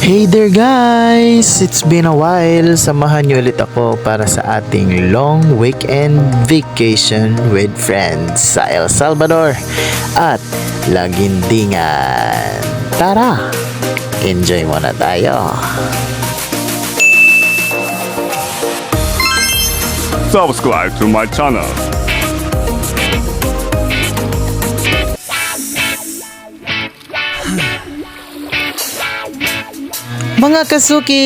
Hey there guys! It's been a while. Samahan niyo ulit ako para sa ating long weekend vacation with friends sa El Salvador at Lagindingan. Tara! Enjoy muna tayo! Subscribe to my channel. Mga kasuki,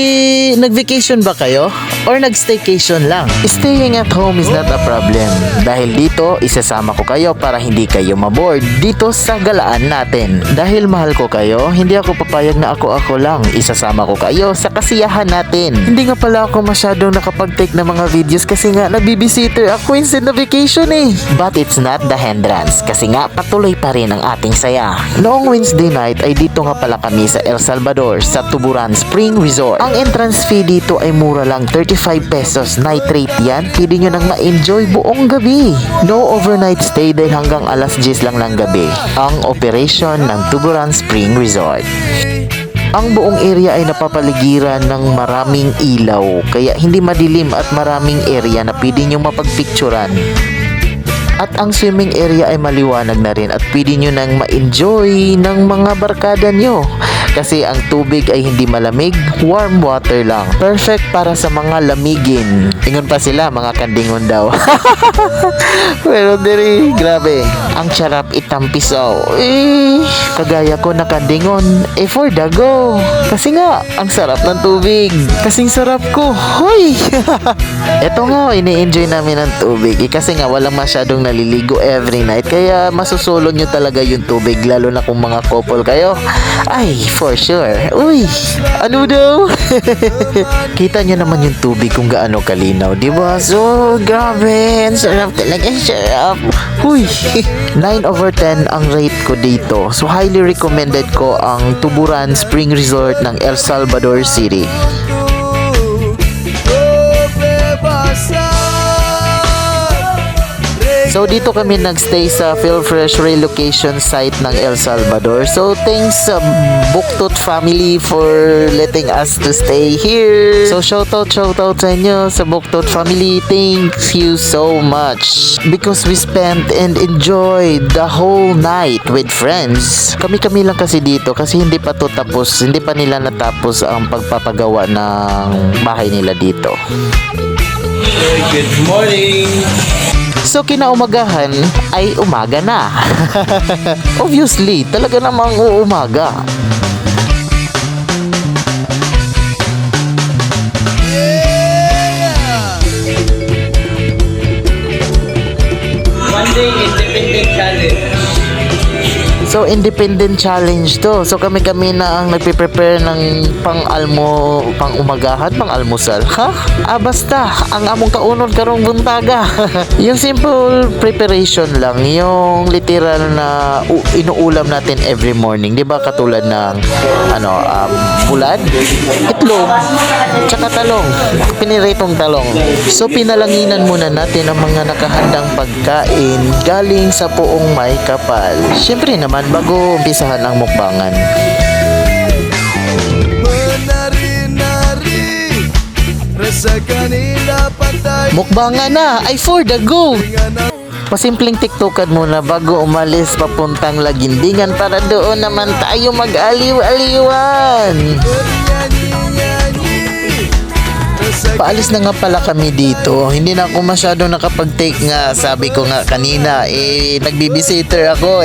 nag-vacation ba kayo? Or nag-staycation lang? Staying at home is not a problem. Dahil dito, isasama ko kayo para hindi kayo maboard dito sa galaan natin. Dahil mahal ko kayo, hindi ako papayag na ako lang. Isasama ko kayo sa kasiyahan natin. Hindi nga pala ako masyadong nakapag-take ng mga videos kasi nga nag-babysitter ako instead na vacation eh. But it's not the hindrance kasi nga patuloy pa rin ang ating saya. Noong Wednesday night ay dito nga pala kami sa El Salvador sa Tuburan Spring Resort. Ang entrance fee dito ay mura lang, 35 pesos. Night rate yan. Pwede nyo nang ma-enjoy buong gabi. No overnight stay dahil hanggang alas 10 lang ng gabi ang operation ng Tuburan Spring Resort. Ang buong area ay napapaligiran ng maraming ilaw kaya hindi madilim at maraming area na pwede nyo mapagpicturan. At ang swimming area ay maliwanag na rin at pwede nyo nang ma-enjoy ng mga barkada nyo. Kasi ang tubig ay hindi malamig, warm water lang. Perfect para sa mga lamigin. Ingon pa sila, mga kandingon daw. Pero diri, grabe. Ang sarap itampisaw. Kagaya ko na kandingon, for the go. Kasi nga, ang sarap ng tubig. Kasing sarap ko. Hoy! Eto nga, ini-enjoy namin ang tubig. Kasi nga, walang masyadong naliligo every night. Kaya masusulo nyo talaga yung tubig, lalo na kung mga couple kayo. Ay, for sure. Uy, ano daw? Kita nyo naman yung tubig kung gaano kalinaw, di ba? So, grabe. Ang sarap talaga, sarap. Uy, 9/10 ang rate ko dito. So, highly recommended ko ang Tuburan Spring Resort ng El Salvador City. So dito kami nagstay sa PhilFresh relocation site ng El Salvador. So thanks sa Buktut family for letting us to stay here. So shoutout sa inyo sa Buktut family. Thank you so much. Because we spent and enjoyed the whole night with friends. Kami lang kasi dito kasi hindi pa to tapos. Hindi pa nila natapos ang pagpapagawa ng bahay nila dito. Good morning! So kinaumagahan ay umaga na. Obviously, talaga namang uumaga. One day independent challenge. So independent challenge to. So kami na ang nagpe-prepare ng pang-umagahan, pang-almusal. Ha? Basta ang among kaunod karong buntaga. Yung simple preparation lang, yung literal na inuulam natin every morning, 'di ba? Katulad ng bulad, itlog, tsaka talong. Piniritong talong. So pinalanginan muna natin ang mga nakahandang pagkain galing sa Poong May Kapal. Syempre naman bago umpisahan ang mukbangan. Mukbangan na ay for the go. Pasimpleng tiktokan muna bago umalis papuntang Lagindingan para doon naman tayo mag-aliw-aliwan. Paalis na nga pala kami dito. Hindi na ako masyadong nakapag-take nga. Sabi ko nga kanina, nag-babysitter ako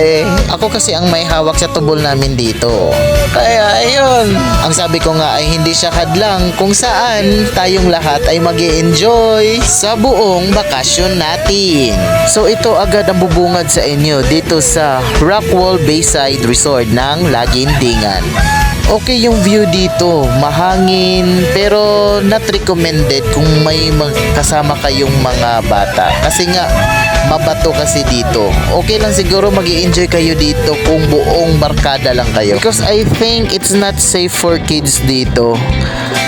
Ako kasi ang may hawak sa tubol namin dito. Kaya ayun, ang sabi ko nga ay hindi siya hadlang kung saan tayong lahat ay mag-e-enjoy sa buong bakasyon natin. So ito agad ang bubungad sa inyo dito sa Rockwall Bayside Resort ng Lagindingan. Okay yung view dito, mahangin, pero not recommended kung may kasama kayong mga bata. Kasi nga, mabato kasi dito. Okay lang siguro mag-i-enjoy kayo dito kung buong barkada lang kayo. Because I think it's not safe for kids dito.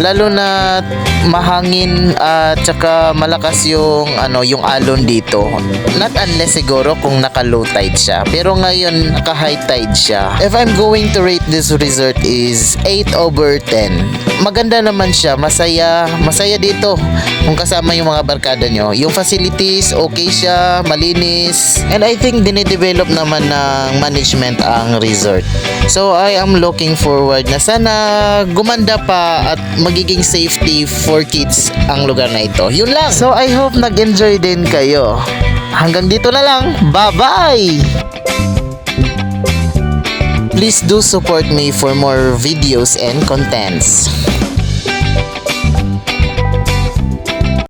Lalo na mahangin at saka malakas yung alon dito. Not unless siguro kung naka low tide siya. Pero ngayon naka high tide siya. If I'm going to rate this resort is is 8/10. Maganda naman siya, masaya dito kung kasama yung mga barkada nyo. Yung facilities, okay siya, malinis. And I think dinidevelop naman ng management ang resort. So I am looking forward na sana gumanda pa at magiging safety for kids ang lugar na ito. Yun lang. So I hope nag-enjoy din kayo. Hanggang dito na lang. Bye-bye! Please do support me for more videos and contents.